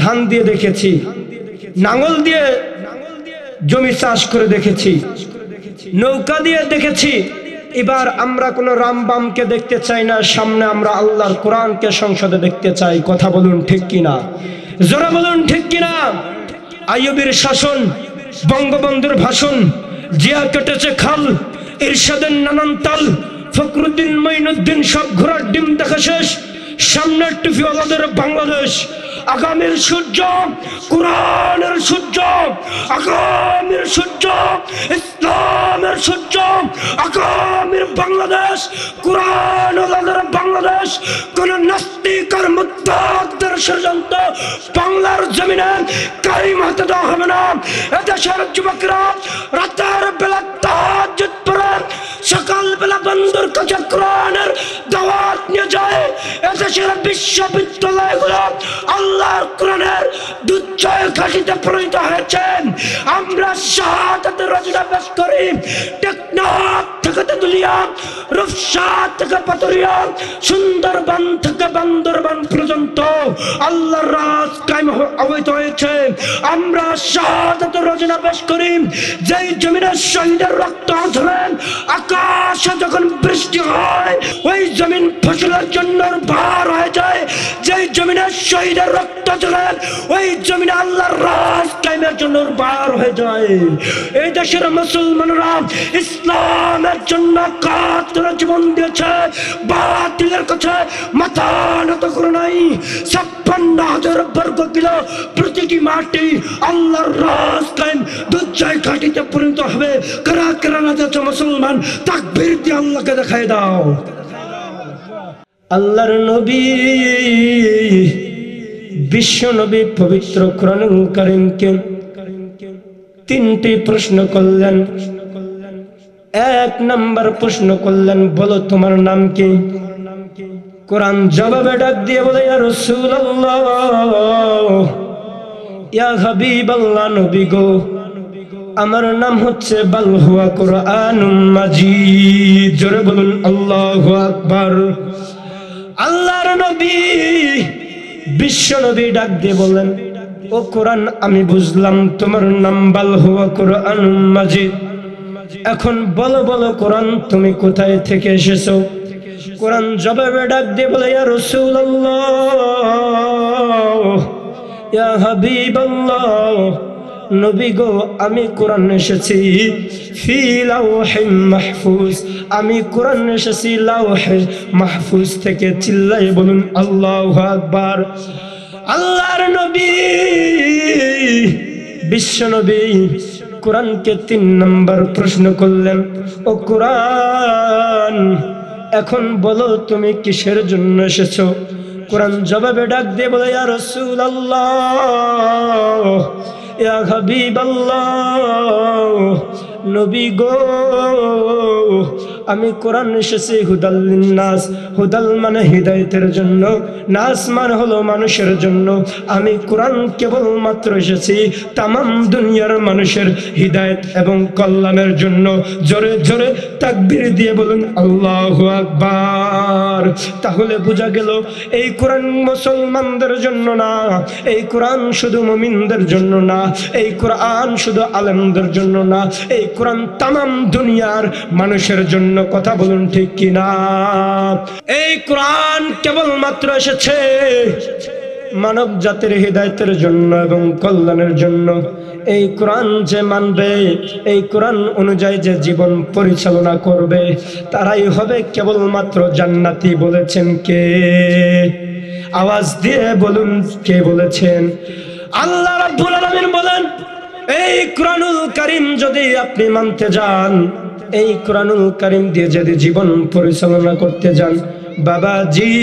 ধান দিয়ে দেখেছি, নাঙ্গল দিয়ে জমি চাষ করে দেখেছি, নৌকা দিয়ে দেখেছি। এবার আমরা কোনো রামবামকে দেখতে চাই না, সামনে আমরা আল্লাহর কোরআনকে সংসদে দেখতে চাই। কথা বলুন ঠিক কিনা, জোরে বলুন ঠিক কিনা। আইয়ুবের শাসন, বঙ্গবন্ধুর ভাষণ, জিয়া কেটেছে খাল, ইরশাদের নানান তাল, ফখরুদ্দিন মঈনুদ্দিন সব ঘোড়ার ডিম দেখা শেষ, সামনের টুপিওয়ালাদের বাংলাদেশ। আগামীর সূর্য কোরআনের সূর্য, আগামীর সূর্য ইসলামের সূর্য, আগামীর বাংলাদেশ কোরআনের বাংলাদেশ। কোন নাস্তিক আর মুত্তাকিদের ষড়যন্ত্র বাংলার জমিনে কায়েম হতে দেওয়া হবে না। এদেশের যুবকরা রাতের বেলা তাহাজ্জুদ পড়ে, সকাল বেলা বন্ধুর কাছে কোরআনের দাওয়াত নিয়ে যায়। এদেশের বিশ্ববিদ্যালয়গুলো আল্লাহর কোরআনের দুচ্ছয় ঘাটিতে পরিণত হয়েছে। আমরা শাহাদাতের রজনী পেশ করি। টেকনাফ থেকে তেতুলিয়া, রূপসা থেকে পাতুরিয়া, সুন্দরবন থেকে বান্দরবান পর্যন্ত আল্লাহর রাজ কায়েম অবৈধ হয়েছে। আমরা শাহাদাতের রজনী পেশ করি। যেই জমিনের শহীদের রক্ত ঝরেন, আকাশে যখন বৃষ্টি হয় ওই জমিন ফসলের জন্য ভার হয়ে যায়। যেই জমিনের শহীদের রক্ত ঝরেন ওই জমিনে আল্লাহর রাজ কায়েমের জন্য ভার হয়ে যায়। এই দেশের মুসলমানরা ইসলামের জন্য কাতর জীবন দিয়েছে, বাতিলের কাছে মাথা নত করে নাই। 56,000 বর্গ কিলো প্রতিটি মাটি আল্লাহর রাজ কায়েম দুচ্ছয় ঘাটিতে পরিণত হবে। কারা কারা রাজা মুসলমান তাকবীর দিয়ে আল্লাহকে দেখায় দাও। আল্লাহর নবী বিশ্ব নবী পবিত্র কোরআনুল কারীমকে 3টি প্রশ্ন করলেন। 1 নাম্বার প্রশ্ন করলেন, বলো তোমার নাম কি? কোরআন জবাবে ডাক দিয়ে বলে, ইয়া রাসূলুল্লাহ, ইয়া হাবিবাল্লাহ, নবী গো, আমার নাম হচ্ছে বাল হুয়া কুরআনুম মাজিদ। জোরে বলুন আল্লাহু আকবার। আল্লাহর নবী বিশ্ব নবী ডাক দিয়ে বলেন, ও কোরআন, আমি বুঝলাম তোমার নাম বাল হুয়া কুরআনুম মাজিদ। এখন বলো বলো কোরআন, তুমি কোথায় থেকে এসেছো? কোরআন জবাবে ডাক দিয়ে বলে, ইয়া রাসূলুল্লাহ, ইয়া হাবিবাল্লাহ, নবী গো, আমি কোরআন এসেছি ফি লাওহিম মাহফুজ। আমি কোরআন এসেছি লাওহে মাহফুজ থেকে। চিল্লায়ে বলুন আল্লাহু আকবার। আল্লাহর নবী বিশ্ব নবী কোরআনকে 3 নাম্বার প্রশ্ন করলেন, ও কোরআন, এখন বলো তুমি কিসের জন্য এসেছো? কোরআন জবাবে ডাক দিয়ে বলে, ইয়া রাসূলুল্লাহ, ইয়া হাবিবাল্লাহ, নবী গো, আমি কোরআন এসেছি হুদাল লিন্নাস। হুদাল মানে হিদায়াতের জন্য, নাস মানে হলো মানুষের জন্য। আমি কোরআন কেবলমাত্র এসেছি তামাম দুনিয়ার মানুষের হিদায়াত এবং কল্যাণের জন্য। জোরে জোরে তাকবীর দিয়ে বলুন আল্লাহু আকবার। তাহলে বোঝা গেল এই কোরআন মুসলমানদের জন্য না, এই কোরআন শুধু মুমিনদের জন্য না, এই কোরআন শুধু আলেমদের জন্য না, এই কোরআন তামাম দুনিয়ার মানুষের জন্য। কথা বলুন ঠিক কিনা? এই কোরআন কেবলমাত্র এসেছে মানব জাতির হিদায়াতের জন্য এবং কল্যাণের জন্য। এই কোরআন যে মানবে, এই কোরআন অনুযায়ী যে জীবন পরিচালনা করবে, তারাই হবে কেবলমাত্র জান্নাতি। বলেছেন কে? আওয়াজ দিয়ে বলুন, কে বলেছেন? আল্লাহ রাব্বুল আলামিন বলেন, এই কোরআনুল কারীম যদি আপনি মানতে যান, এই কোরআনুল কারীম দিয়ে যদি জীবন পরিচালনা করতে যান, বাবাজি,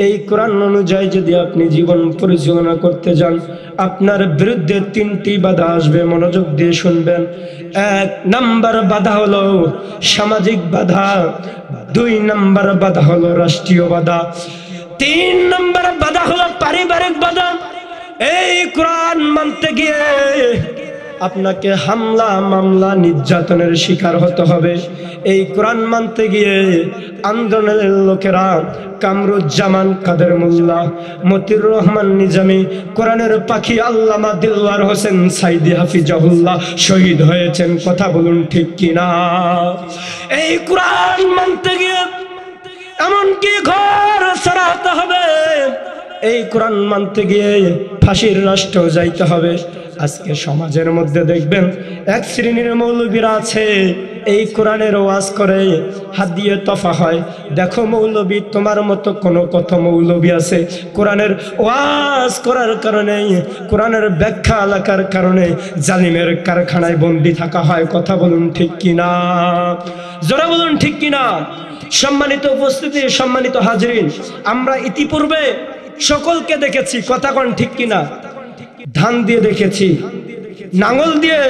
এই কোরআন অনুযায়ী যদি আপনি জীবন পরিচালনা করতে যান, আপনার বিরুদ্ধে 3টি বাধা আসবে। মনোযোগ দিয়ে শুনবেন। 1 নাম্বার বাধা হলো সামাজিক বাধা, 2 নাম্বার বাধা হলো রাষ্ট্রীয় বাধা, 3 নাম্বার বাধা হলো পারিবারিক বাধা। এই কোরআন মানতে গিয়ে আপনাকে হামলা মামলা নির্যাতনের শিকার হতে হবে। এই কোরআন মানতে গিয়ে আন্দোলনের লোকেরা কামরুজ্জামান কাদের মোল্লা, মতিউর রহমান নিজামী, কোরআনের পাখি আল্লামা দিলওয়ার হোসেন সাইদি হাফিজাহুল্লাহ শহীদ হয়েছেন। কথা বলুন ঠিক কিনা? এই কোরআন মানতে গিয়ে এমনকি ঘর ছাড়াতে হবে, এই কোরআন মানতে গিয়ে ফাঁসির রাষ্ট্র যাইতে হবে। আজকে সমাজের মধ্যে দেখবেন এক শ্রেণীর মৌলবীরা আছে, এই কোরআনের ওয়াজ করে হাত দিয়ে তফা হয়। দেখো মৌলবী, তোমার মতো কোনো কত মৌলবী আছে কোরআনের ওয়াজ করার কারণে, কোরআনের ব্যাখ্যা এলাকার কারণে জালিমের কারখানায় বন্দী থাকা হয়। কথা বলুন ঠিক কিনা? জোরে বলুন ঠিক কিনা? সম্মানিত উপস্থিতি, সম্মানিত হাজরিন, আমরা ইতিপূর্বে সকলকে দেখেছি, কথা কোন ঠিক কিনা? ধান দিয়ে দেখেছি, নাঙ্গল দিয়ে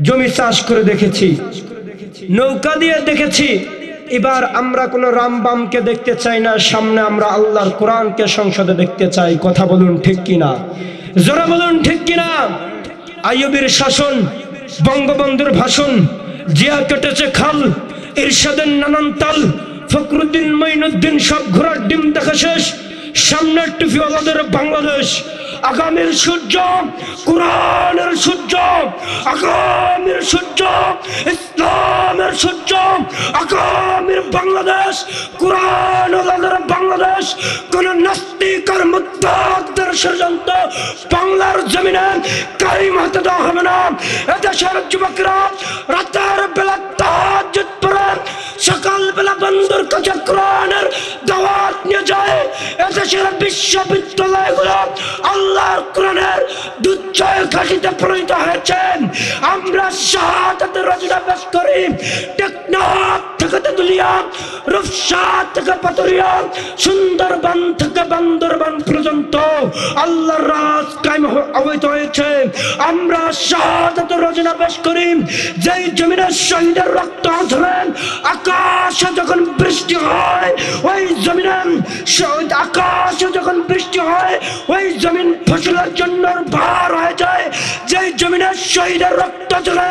জমি চাষ করে দেখেছি, নৌকা দিয়ে দেখেছি। এবার আমরা কোনো রামবামকে দেখতে চাই না, সামনে আমরা আল্লাহর কোরআনকে সংসদে দেখতে চাই। কথা বলুন ঠিক কিনা? জোরে বলুন ঠিক কিনা? আইয়ুবের শাসন, বঙ্গবন্ধুর ভাষণ, জিয়া কেটেছে খাল, ইরশাদের নানান তাল, ফখরুদ্দিন মঈনুদ্দিন সব ঘোড়ার ডিম দেখা শেষ, সামনের টুপি আমাদের বাংলাদেশ। আগামীর সূর্য কোরআনের সূর্য, আগামীর সূর্য ইসলামের সূর্য, আগামীর বাংলাদেশ কোরআন ওয়ালাদের বাংলাদেশ। কোন নাস্তিক আর মুরতাদদের ষড়যন্ত্র বাংলার জমিনে কায়েম হতে দেওয়া হবে না। এদেশের যুবকরা রাতের বেলা তাহাজ্জুদ পড়ে, সকাল বেলা বন্ধুর কাছে কোরআনের দাওয়াত নিয়ে যায়। এদেশের বিশ্ববিদ্যালয়গুলো আল্লাহর কোরআনের দুর্জয় ঘাটিতে পরিণত হয়েছে। আমরা শাহাদাতের রচনা পেশ করি, টেকনাফ থেকে তেতুলিয়া, রূপসা থেকে পাতুরিয়া, সুন্দরবন থেকে বান্দরবান পর্যন্ত আল্লাহর রাজ কায়েম অবৈধ হয়েছে। আমরা শাহাদাতের রচনা পেশ করি, যেই জমিনের শহীদের রক্ত ঝরে আকাশে যখন বৃষ্টি হয়, ওই জমিনে আকাশে যখন বৃষ্টি হয়, ওই জমিন ফসলের জন্য ভার হয়ে যায়। যেই জমিনে শহীদের রক্ত ঝরে,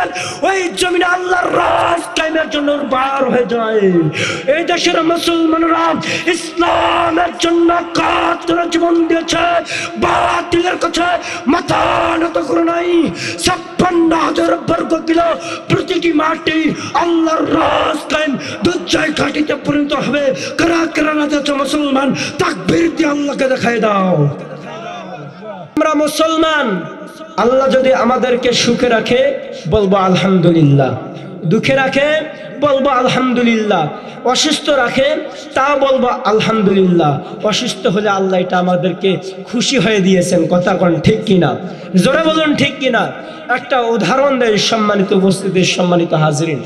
ওই জমিনে আল্লাহর রাজ কায়েমের জন্য ভার হয়ে যায়। এই দেশের মুসলমানরা ইসলামের জন্য কাতরে জীবন দিয়েছে, বাতিলের কাছে মাথা নত করে নাই। 56,000 বর্গ কিলো প্রতিটি মাটি আল্লাহর রাজ কায়েম দুর্জয় ঘাটিতে পরিণত হবে। কারা কারা রাজা মুসলমান তাকবীর দিয়ে আল্লাহকে দেখায় দাও। আমরা মুসলমান, আল্লাহ যদি আমাদেরকে সুখে রাখে বলবো আলহামদুলিল্লাহ, দুঃখে রাখে বলবো আলহামদুলিল্লাহ, অসুস্থ রাখে তা বলবো আলহামদুলিল্লাহ। অসুস্থ হলে আল্লাহ এটা আমাদেরকে খুশি হয়ে দিয়েছেন। কথা কোন ঠিক কিনা? জোরে বলুন ঠিক কিনা? একটা উদাহরণ দেয় সম্মানিত উপস্থিতি, সম্মানিত হাজরিন।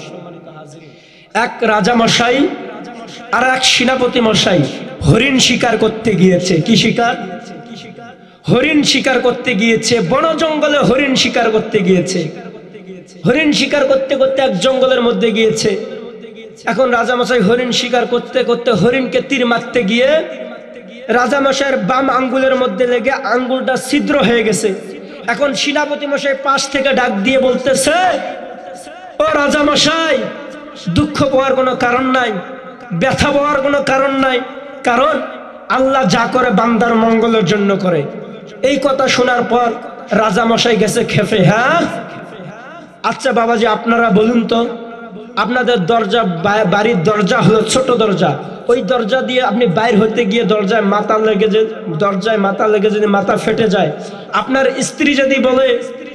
এক রাজা মশাই আর এক সেনাপতি মশাই হরিণ শিকার করতে গিয়েছে। কি শিকার? হরিণ শিকার করতে গিয়েছে, বন জঙ্গলে হরিণ শিকার করতে গিয়েছে। হরিণ শিকার করতে করতে এক জঙ্গলের মধ্যে গিয়েছে। এখন রাজামশাই হরিণ শিকার করতে করতে হরিণকে তীর মারতে গিয়ে রাজামশাইয়ের বাম আঙ্গুলের মধ্যে লেগে আঙ্গুলটা ছিদ্র হয়ে গেছে। এখন সেনাপতি মশাই পাশ থেকে ডাক দিয়ে বলতেছে, ও রাজামশাই, দুঃখ পাওয়ার কোনো কারণ নাই, ব্যথা পাওয়ার কোনো কারণ নাই, কারণ আল্লাহ যা করে বান্দার মঙ্গলের জন্য করে। এই কথা শোনার পর রাজামশাই গেছে খেপে। হ্যাঁ, আচ্ছা বাবাজি, আপনারা বলুন তো, আপনাদের দরজা, বাড়ির দরজা হলো ছোট দরজা, ওই দরজা দিয়ে আপনি বাইর হতে গিয়ে দরজায় মাথা লেগে যদি মাথা ফেটে যায়, আপনার স্ত্রী যদি বলে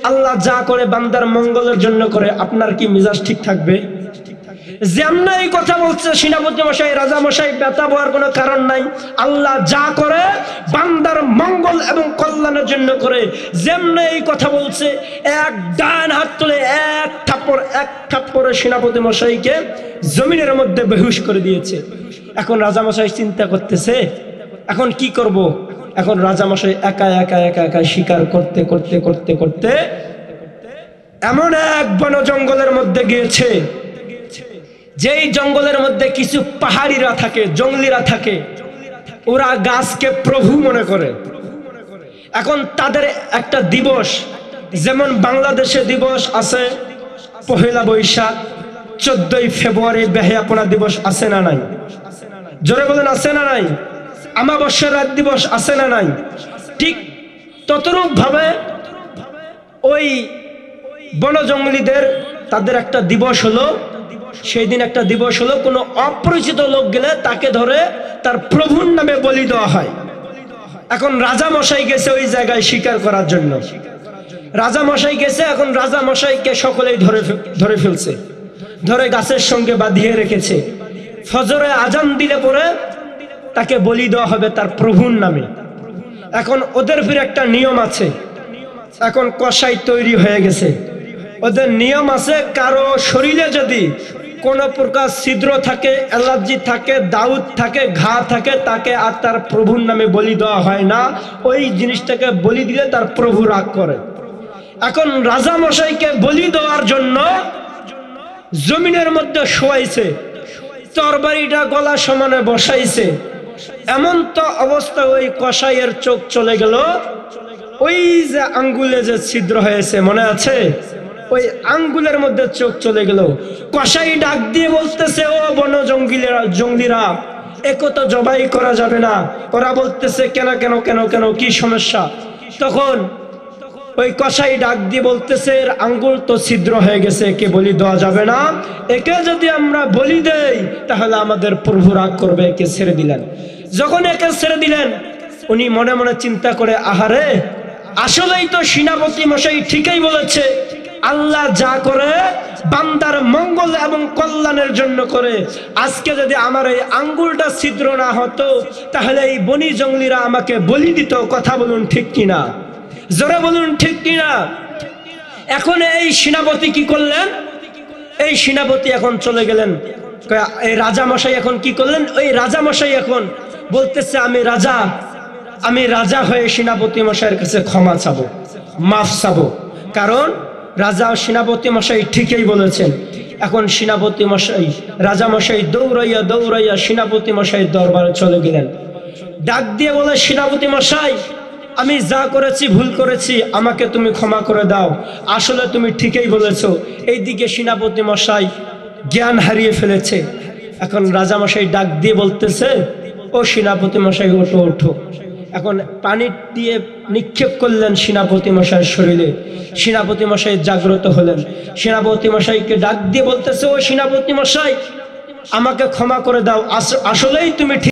আল্লাহ যা করে বান্দার মঙ্গলের জন্য করে, আপনার কি মেজাজ ঠিক থাকবে? যেমন এই কথা বলছে সেনাপতি মশাই, রাজা মশাই, ব্যথা পাওয়ার কোনো কারণ নাই, আল্লাহ যা করে বান্দার মঙ্গল এবং কল্যাণের জন্য করে। যেমন এই কথা বলছে, এক ডান হাত তুলে এক থাপ্পড়ে সেনাপতি মশাইকে জমিনের মধ্যে বেহুশ করে দিয়েছে। এখন রাজা মশাই চিন্তা করতেছে, এখন কি করব? এখন রাজা মশাই একা একা শিকার করতে করতে করতে করতে এমন এক বন জঙ্গলের মধ্যে গিয়েছে, যেই জঙ্গলের মধ্যে কিছু পাহাড়িরা থাকে, জঙ্গলিরা থাকে, ওরা গাছকে প্রভু মনে করে। এখন তাদের একটা দিবস, যেমন বাংলাদেশে দিবস আছে পহেলা বৈশাখ, 14ই ফেব্রুয়ারি বেহায়াপনা দিবস আছে না নাই? জোরে বলেন আছে না নাই? আমাবস্যা রাত দিবস আছে না নাই? ঠিক ততরূপ ভাবে ওই বনজঙ্গলীদের তাদের একটা দিবস হলো, সেই দিন একটা দিবস হলো কোনো অপরিচিত লোক গেলে তাকে ধরে তার প্রভুর নামে বলি দেওয়া হয়। এখন রাজা মশাই গেছে ওই জায়গায় শিকার করার জন্য, রাজা মশাই গেছে, এখন রাজা মশাইকে সকলেই ধরে ফেলছে, ধরে গাছের সঙ্গে বাঁধিয়ে রেখেছে। ফজরে আজান দিলে পরে তাকে বলি দেওয়া হবে তার প্রভুর নামে। এখন ওদের ফির একটা নিয়ম আছে, এখন কসাই তৈরি হয়ে গেছে, ওদের নিয়ম আছে কারো শরীরে যদি কোনো প্রকার ছিদ্র থাকে, অ্যালার্জি থাকে, দাউদ থাকে, ঘা থাকে, তাকে আর তার প্রভুর নামে বলি দেওয়া হয় না। ওই জিনিসটাকে বলি দিলে তার প্রভু রাগ করে। এখন রাজা মশাইকে বলি দেওয়ার জন্য জমিনের মধ্যে শোয়াইছে, তরবারিটা গলা সমানে বসাইছে। এমন তো অবস্থা ওই কসাইয়ের চোখ চলে গেল, ওই যে আঙ্গুলে যে ছিদ্র হয়েছে মনে আছে, ওই আঙ্গুলের মধ্যে চোখ চলে গেল। কসাই ডাক দিয়ে বলতেছে, ও বন জঙ্গলিরা, একে তো জবাই করা যাবে না। ওরা বলতেছে কেন কেন কেন কেন, কি সমস্যা? তখন ওই কসাই ডাক দিয়ে বলতেছে, এর আঙ্গুল তো ছিদ্র হয়ে গেছে, একে বলি দেওয়া যাবে না, একে যদি আমরা বলি দেই তাহলে আমাদের প্রভু রাগ করবে, একে ছেড়ে দিলেন। যখন একে ছেড়ে দিলেন, উনি মনে মনে চিন্তা করে, আহারে, আসলেই তো সেনাপতি মশাই ঠিকই বলেছে, আল্লাহ যা করে বান্দার মঙ্গল এবং কল্যাণের জন্য করে। আজকে যদি আমার এই আঙ্গুলটা ছিদ্র না হতো তাহলে এই বনি জঙ্গলিরা আমাকে বলি দিত। কথা বলুন ঠিক কিনা? জোরে বলুন ঠিক কিনা? এখন এই সেনাপতি কি করলেন? এই সেনাপতি এখন চলে গেলেন। এই রাজা মশাই এখন কি করলেন? ওই রাজা মশাই এখন বলতেছে, আমি রাজা হয়ে সেনাপতি মশাইয়ের কাছে ক্ষমা চাবো, মাফ চাবো, কারণ রাজা সেনাপতি মশাই ঠিকই বলেছেন। এখন সেনাপতি মশাই, রাজা মশাই দৌড়াইয়া সেনাপতি মশাই দরবারে চলে গেলেন। ডাক দিয়ে বলে, সেনাপতি মশাই, আমি যা করেছি ভুল করেছি, আমাকে তুমি ক্ষমা করে দাও, আসলে তুমি ঠিকই বলেছো। এইদিকে সেনাপতি মশাই জ্ঞান হারিয়ে ফেলেছে। এখন রাজা মশাই ডাক দিয়ে বলতেছে, ও সেনাপতি মশাই, ওঠো ওঠো। এখন পানি দিয়ে নিক্ষেপ করলেন সেনাপতি মশাইয়ের শরীরে। সেনাপতি মশাই জাগ্রত হলেন। সেনাপতি মশাইকে ডাক দিয়ে বলতেছে, ও সেনাপতি মশাই, আমাকে ক্ষমা করে দাও, আসলেই তুমি